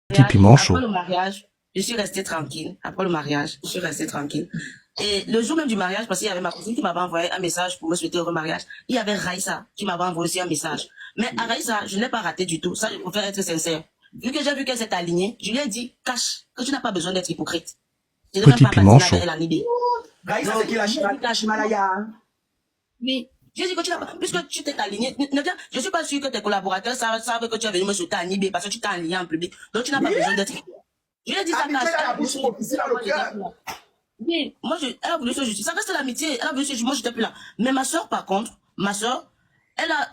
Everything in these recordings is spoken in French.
Petit manchot. Après le mariage, je suis restée tranquille. Après le mariage, je suis restée tranquille. Et le jour même du mariage, parce qu'il y avait ma cousine qui m'avait envoyé un message pour me souhaiter heureux mariage, il y avait Raïssa qui m'avait envoyé aussi un message. Mais à Raïssa, je n'ai pas raté du tout. Ça, je préfère être sincère. Vu que j'ai vu qu'elle s'est alignée, je lui ai dit, cache, que tu n'as pas besoin d'être hypocrite. Je ne vais même pas Petit bâtir manchot. avec elle en idée. Raïssa, c'est qui la Himalaya? Oui. J'ai dit que tu n'as pas, puisque tu t'es aligné, je suis pas sûr que tes collaborateurs savent que tu es venu me souhaiter en IB parce que tu t'es aligné en public. Donc tu n'as pas besoin d'être. Je lui ai dit ça Amitié dans la bouche pour pisser dans le cœur. oui, moi, elle a voulu se justifier. Ça reste l'amitié. Elle a voulu se justifier. Moi, j'étais plus là. Mais ma soeur, par contre, ma soeur, elle a,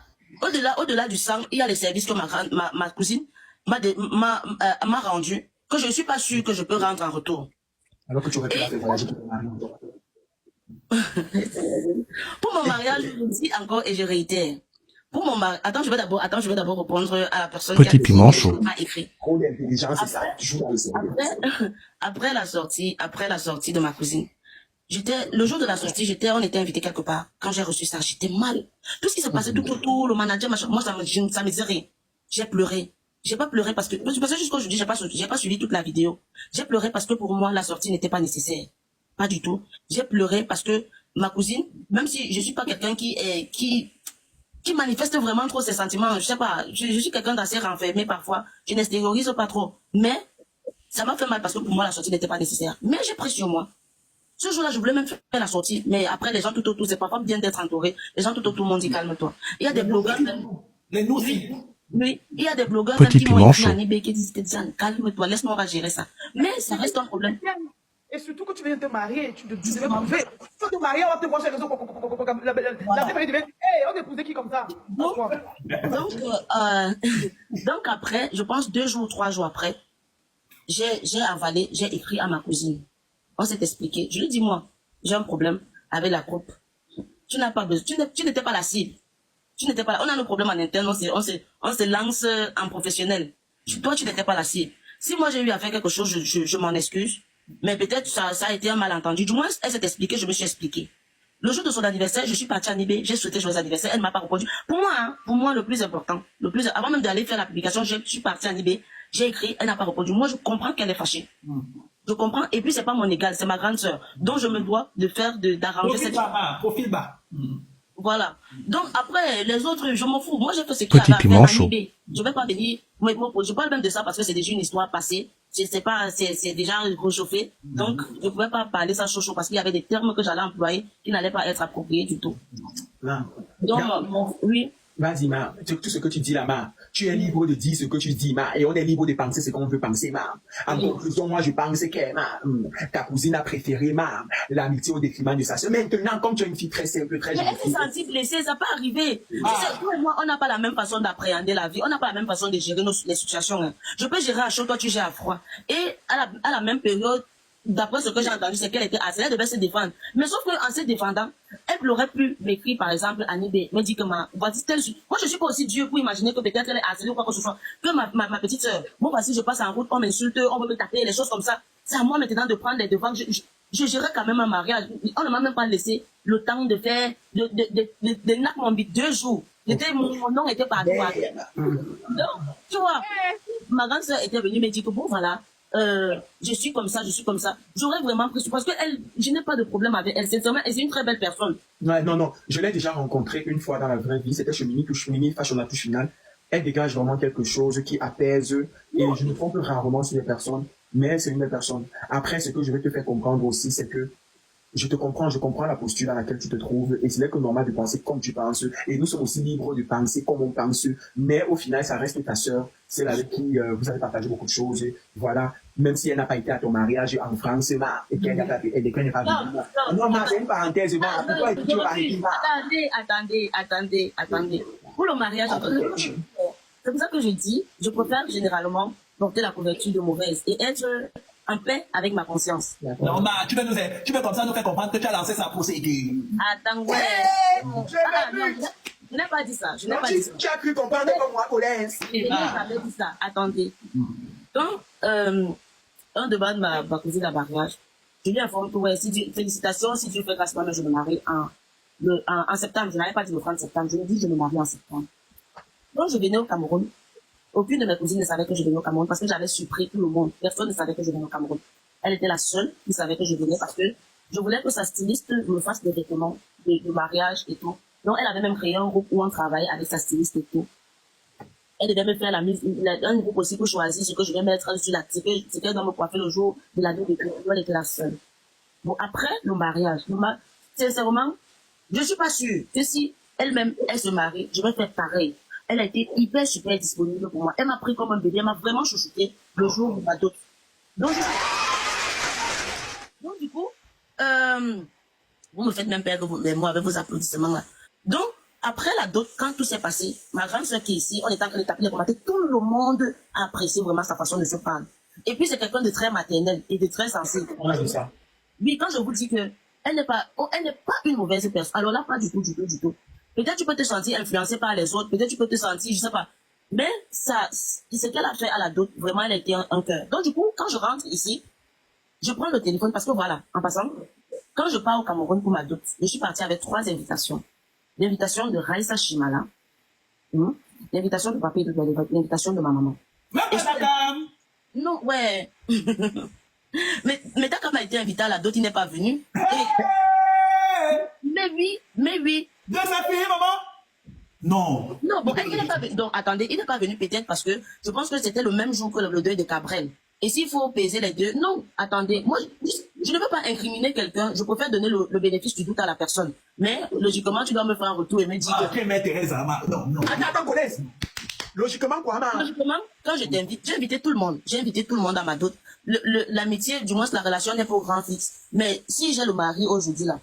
au-delà du sang, il y a les services que ma cousine m'a rendu, que je ne suis pas sûre que je peux rendre en retour. Alors que tu aurais pu la faire voyager pour ton mari. Pour mon mariage, je le dis encore et je réitère. Pour mon mariage, attends, je vais d'abord répondre à la personne Petit piment chaud. qui a écrit. Trop d'intelligence, c'est ça. Toujours dans le cerveau. Après la sortie de ma cousine, le jour de la sortie, on était invité quelque part. Quand j'ai reçu ça, j'étais mal. Tout ce qui se passait tout autour, le manager, machin, moi, ça me disait rien. J'ai pleuré. J'ai pas pleuré parce que jusqu'aujourd'hui, j'ai pas suivi toute la vidéo. J'ai pleuré parce que pour moi, la sortie n'était pas nécessaire. Pas du tout. J'ai pleuré parce que ma cousine, même si je suis pas quelqu'un qui manifeste vraiment trop ses sentiments, je sais pas, je suis quelqu'un d'assez renfermé parfois, je n'extériorise pas trop. Mais, ça m'a fait mal parce que pour moi, la sortie n'était pas nécessaire. Mais j'ai pris sur moi. Ce jour-là, je voulais même faire la sortie, mais après, les gens tout autour, c'est parfois bien d'être entouré. Les gens tout autour m'ont dit, calme-toi. Il y a des blogueurs, oui, il y a des blogueurs qui m'ont écrit en eBay qui disent, calme-toi, laisse-moi, on va gérer ça. Mais ça reste un problème. Et surtout que tu viens de te marier, tu devais prouver. Tu vas te marier, on va te voir sur les réseaux. La famille devient, hey, on épousait qui comme ça? Donc après, je pense 2 jours, 3 jours après, j'ai écrit à ma cousine. On s'est expliqué. Je lui dis, moi, j'ai un problème avec la coupe. Tu n'as pas besoin, tu n'étais pas la cible. Tu n'étais pas là. On a nos problèmes en interne, on se lance en professionnel. Toi, tu n'étais pas la cible. Si moi j'ai eu à faire quelque chose, je m'en excuse. Mais peut-être ça a été un malentendu. Du moins, elle s'est expliquée, je me suis expliquée. Le jour de son anniversaire, je suis partie à Nibé, j'ai souhaité joyeux anniversaire, elle ne m'a pas répondu. Pour moi, le plus important, avant même d'aller faire la publication, je suis partie à Nibé, j'ai écrit, elle n'a pas répondu. Moi, je comprends qu'elle est fâchée. Je comprends, et puis c'est pas mon égal, c'est ma grande sœur. Donc je me dois d'arranger cette... Profil bas. Voilà. Donc après, les autres, je m'en fous. Moi, j'ai fait ce qu'il y avait à faire à Nibé. Je vais pas venir, je parle même de ça parce que c'est déjà une histoire passée. C'est déjà réchauffé. Donc, je ne pouvais pas parler ça chaud parce qu'il y avait des termes que j'allais employer qui n'allaient pas être appropriés du tout. Donc, oui. Vas-y, Ma. Tout ce que tu dis là, Ma. Tu es libre de dire ce que tu dis, Ma. Et on est libre de penser ce qu'on veut penser, Ma. En conclusion, moi, je pense que, Ma, ta cousine a préféré, Ma, l'amitié au détriment de sa soeur. Maintenant, comme tu es une fille très simple, très gentille. Mais elle s'est sentie blessée, ça peut arriver. Toi et moi, on n'a pas la même façon d'appréhender la vie. On n'a pas la même façon de gérer les situations. Hein. Je peux gérer à chaud, toi tu gères à froid. Et à la même période, d'après ce que j'ai entendu, c'est qu'elle était assez, elle devait se défendre. Mais sauf qu'en se défendant, elle aurait pu m'écrire, par exemple, à Nibé, me dire que voici telle, moi je suis pas aussi Dieu pour imaginer que peut-être elle est harcelée ou quoi que ce soit, que ma petite sœur, bon voici, je passe en route, on m'insulte, on veut me taper, les choses comme ça. C'est à moi maintenant de prendre les devants. Je gérais quand même un mariage. On ne m'a même pas laissé le temps de faire, de nappe mon bit 2 jours. Mon nom était partout. Donc, tu vois, ma grande sœur était venue me dire que bon, voilà, je suis comme ça, je suis comme ça. J'aurais vraiment pris parce que je n'ai pas de problème avec elle. C'est une très belle personne. Ouais, non. Je l'ai déjà rencontrée une fois dans la vraie vie. C'était chez Mimi Fashion La Touche Finale. Elle dégage vraiment quelque chose qui apaise. Et je me trompe rarement sur les personnes. Mais c'est une belle personne. Après, ce que je vais te faire comprendre aussi, c'est que je comprends la posture dans laquelle tu te trouves, et c'est que normal de penser comme tu penses, et nous sommes aussi libres de penser comme on pense, mais au final, ça reste ta sœur, celle avec qui vous avez partagé beaucoup de choses, voilà, même si elle n'a pas été à ton mariage en France, et qu'elle n'est pas venue. Non, ma, c'est une parenthèse, ma, pourquoi est-ce que tu vas arrêter, ma? Attendez. Pour le mariage, c'est pour ça que je dis, je préfère généralement porter la couverture de mauvaise et être en paix avec ma conscience. Non, ma, tu veux comme ça nous faire comprendre que tu as lancé sa procédure. Attends, ouais. Je n'ai pas dit ça. Tu as cru comprendre comme moi, Colin. Je n'ai jamais dit ça. Attendez. Donc, on demande ma cousine à mariage. Je lui informe que, ouais, félicitations, si Dieu fait grâce, moi, je me marie en septembre. Je n'avais pas dit le 30 septembre. Je lui ai dit, je me marie en septembre. Donc, je venais au Cameroun. Aucune de mes cousines ne savait que je venais au Cameroun parce que j'avais surpris tout le monde. Personne ne savait que je venais au Cameroun. Elle était la seule qui savait que je venais parce que je voulais que sa styliste me fasse des vêtements de mariage et tout. Donc, elle avait même créé un groupe où on travaille avec sa styliste et tout. Elle devait me faire un groupe aussi pour choisir ce que je vais mettre sur la ce qu'elle doit me coiffer le jour de la nuit de elle était la seule. Bon, après le mariage, sincèrement, je suis pas sûre que si elle-même, elle se marie, je vais faire pareil. Elle a été hyper, super disponible pour moi. Elle m'a pris comme un bébé, elle m'a vraiment chouchouté le jour de ma dot. Donc, du coup, vous me faites même perdre moi avec vos applaudissements là. Donc, après la dot, quand tout s'est passé, ma grande soeur qui est ici, on était en train de taper les commentaires, tout le monde a apprécié vraiment sa façon de se parler. Et puis, c'est quelqu'un de très maternel et de très sensible. On a vu ça. Oui, quand je vous dis que elle n'est pas une mauvaise personne. Alors là, pas du tout. Peut-être tu peux te sentir influencé par les autres, peut-être tu peux te sentir, je sais pas. Mais ça, ce qu'elle a fait à la dot, vraiment, elle a été un cœur. Donc du coup, quand je rentre ici, je prends le téléphone parce que voilà, en passant, quand je pars au Cameroun pour ma dot, je suis partie avec 3 invitations. L'invitation de Raissa Chimala, l'invitation de papa et de l'invitation de ma maman. Non, ouais. Mais Takam a été invité à la dot, il n'est pas venu. Mais oui. De sa fille, maman? Non. Non, bon, il n'est pas venu. Donc, attendez, il n'est pas venu peut-être parce que je pense que c'était le même jour que le deuil de Cabrel. Et s'il faut peser les deux, non, attendez, moi, je ne veux pas incriminer quelqu'un, je préfère donner le bénéfice du doute à la personne. Mais, logiquement, tu dois me faire un retour et me dire que... mère Thérèse, non. Attends, connaisse. Logiquement, quoi, Logiquement, quand je t'invite, j'ai invité tout le monde. J'ai invité tout le monde à ma dot. L'amitié, du moins, la relation n'est pas au grand fixe. Mais si j'ai le mari aujourd'hui, là,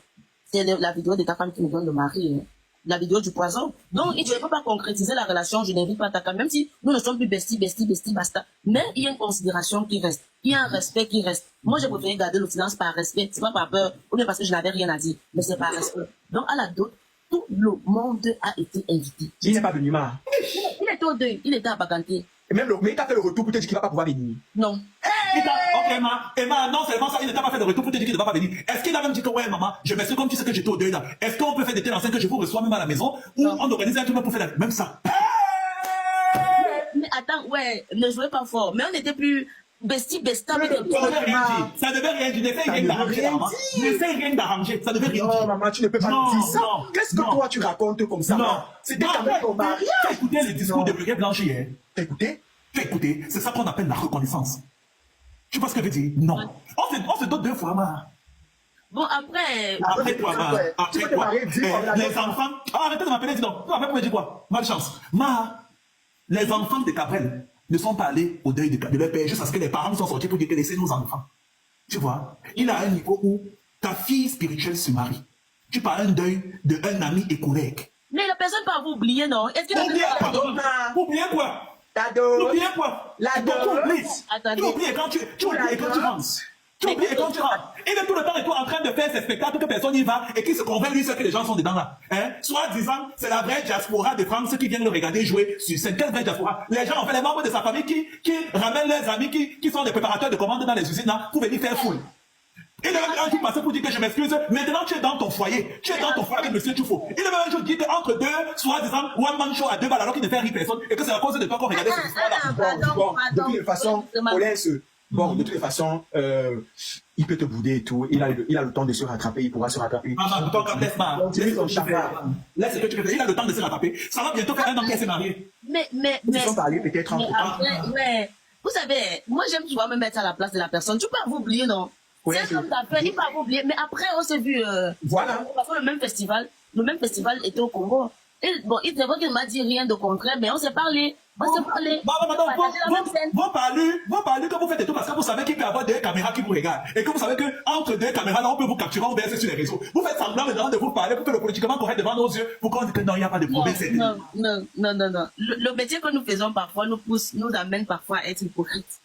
c'est la vidéo de ta femme qui me donne le mari, hein. La vidéo du poison. Donc, je ne peux pas concrétiser la relation, je n'invite pas ta femme, même si nous ne sommes plus bestie, basta. Mais il y a une considération qui reste. Il y a un respect qui reste. Moi, j'ai préféré garder le silence par respect. C'est pas par peur, ou bien parce que je n'avais rien à dire, mais c'est par respect. Donc, à la dot, tout le monde a été invité. Il n'est pas venu, ma. Il était au deuil, il était à Baganté. Et même mais il t'a fait le retour pour te dire qu'il ne va pas pouvoir venir. Non. Ok, Emma, non seulement ça, il ne t'a pas fait de retour pour te dire qu'il ne va pas venir. Est-ce qu'il a même dit que, ouais, maman, je m'excuse comme tu sais que j'étais au deuil là. Est-ce qu'on peut faire des tels enseignes que je vous reçois même à la maison ou Non. on organise un truc pour faire même ça? Mais attends, ouais, ne jouez pas fort. Mais on n'était plus bestie. Ça devait rien dire. Ça devait rien dire. N'essaye rien d'arranger, maman. N'essaye rien d'arranger. Ça devait rien dire. Non, maman, tu ne peux pas dire ça. Qu'est-ce que toi tu racontes comme ça? Non. C'était quand même ton mari. T'as écouté les discours de Brigade Blanchi, hein? T'as écouté? T'as écouté? C'est ça qu'on appelle la reconnaissance. Tu vois ce que je veux dire? Non. On se dote 2 fois, ma. Bon, après Quoi, ma? Après quoi? Les enfants. Arrêtez de m'appeler, dis donc. Tu m'appelles pour me dire quoi? Malchance. Les enfants de Cabrel ne sont pas allés au deuil de leur père juste parce que les parents sont sortis pour dire que laissez nos enfants. Tu vois? Il a un niveau où ta fille spirituelle se marie. Tu parles un deuil d'un ami et collègue. Mais la personne peut vous oublier, non? Est-ce que Oublier quoi? Oublier quoi? Oublier quoi? La dot. Attendez. Tu oublies quand tu rentres. Tu oublies quand tu rentres. Il est tout le temps et tout en train de faire ces spectacles que personne n'y va et qui se convainc lui, ce que les gens sont dedans là. Hein? Soit disant, c'est la vraie diaspora de France qui viennent le regarder jouer sur scène. Quelle vraie diaspora? Les gens, en fait, les membres de sa famille qui ramènent leurs amis qui sont des préparateurs de commandes dans les usines là pour venir faire foule. Il est même un jour passé pour dire que je m'excuse. Maintenant, tu es dans ton foyer. Tu es dans ton foyer avec monsieur Tchoufo. Il est même un jour dit qu'entre deux, soit disant, one man show à 2 balles alors qu'il ne fait rire personne et que c'est à cause de toi qu'on regardait cette histoire-là. Bon, de toutes les façons, de toutes les façons, il peut te bouder et tout. Il a le temps de se rattraper. Il pourra se rattraper. Maman, laisse-moi. Laisse ce que tu veux faire. Il a le temps de se rattraper. Ça va bientôt faire 1 an qu'elle s'est mariée. Mais. Ils sont parlés peut-être entre temps. Ouais. Vous savez, moi, j'aime souvent me mettre à la place de la personne. Tu peux pas vous oublier, non? C'est un homme d'affaires, il peut pas vous oublier. Mais après, on s'est vu. Voilà. Le même festival était au Congo. Et bon, c'est vrai qu'il m'a dit rien de concret, mais on s'est parlé. Vous parlez que vous faites tout parce que vous savez qu'il peut y avoir 2 caméras qui vous regardent. Et que vous savez qu'entre 2 caméras, là, on peut vous capturer, on verser sur les réseaux. Vous faites semblant maintenant de vous parler pour que le politiquement correct devant nos yeux, pour qu'on dise que non, il n'y a pas de problème. Non. Le métier que nous faisons parfois nous amène parfois à être hypocrites.